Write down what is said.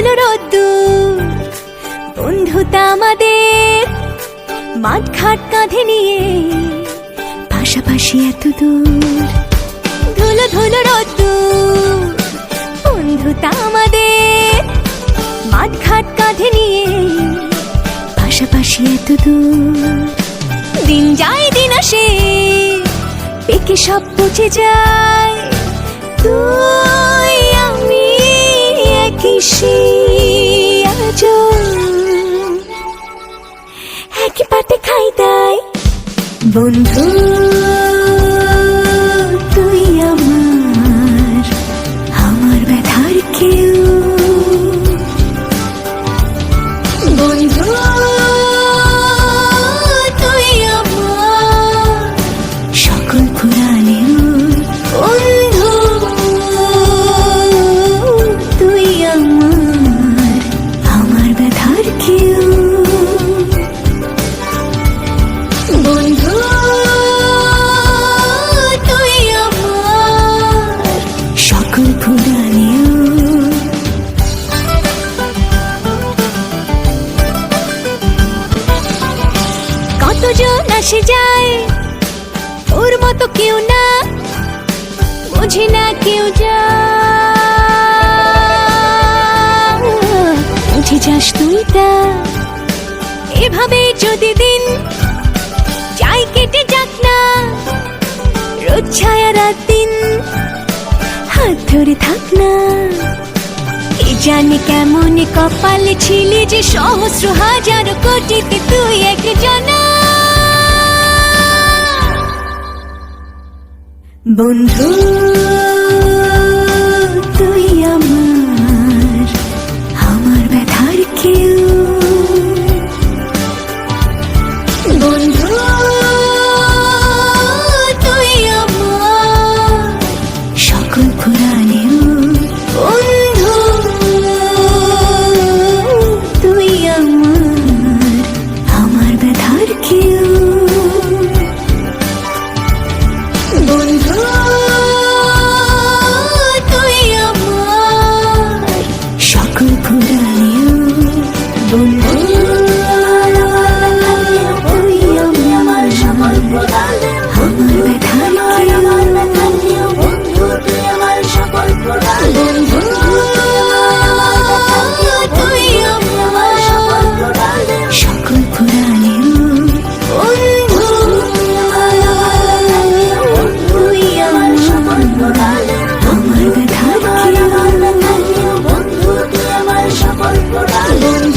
ধুলো রোদ্দুর বন্ধুতা আমাদের, মাঠ ঘাট কাঁধে নিয়ে পাশাপাশি এত দূর। ধুলো ধুলো রোদ্দুর বন্ধুতা আমাদের, মাঠ ঘাট কাঁধে নিয়ে পাশাপাশি এত দূর। দিন যায় দিন আসে, পেকে সব পচে যায়, তুই আমি একই একই পাতে খাই তাই। বন্ধু তুই আমার, আমার ব্যথার কেউ। বন্ধু তুই আমার সকল পুরাণেও। বন্ধু তুই আমার, আমার ব্যথার কেউ। বন্ধু তুই আমার সকল পুরাণেও। কতজন আসে যায়, ওর মতো কেউ না, বোঝে না কেউ যা। উঠে যাস তুই তা, এভাবে যদি দিন যাই কেটে যাক না, রোদ ছায়া রাত দিন হাত ধরে থাক না। এ জানি কেমন কপালে ছিলি যে সহস্র হাজার কোটিতে তুই একজনা। বন্ধু তুই আমার, আমার ব্যথার কেউ। বন্ধু তুই আমার সকল পুরাণেও। বন্ধু তুই আমার, আমার ব্যথার কেউ। বন্ধু তুই আমার সকল পুরাণেও। বন্ধু তুই আমার সকল পুরাণেও, আমার ব্যথার কেউ। বন্ধু তুই আমার সকল পুরাণেও। বন্ধু তুই আমার সকল পুরাণেও, সকল পুরাণেও। বন্ধু তুই আমার সকল পুরাণেও, আমার ব্যথার কেউ। বন্ধু তুই আমার সকল পুরাণেও।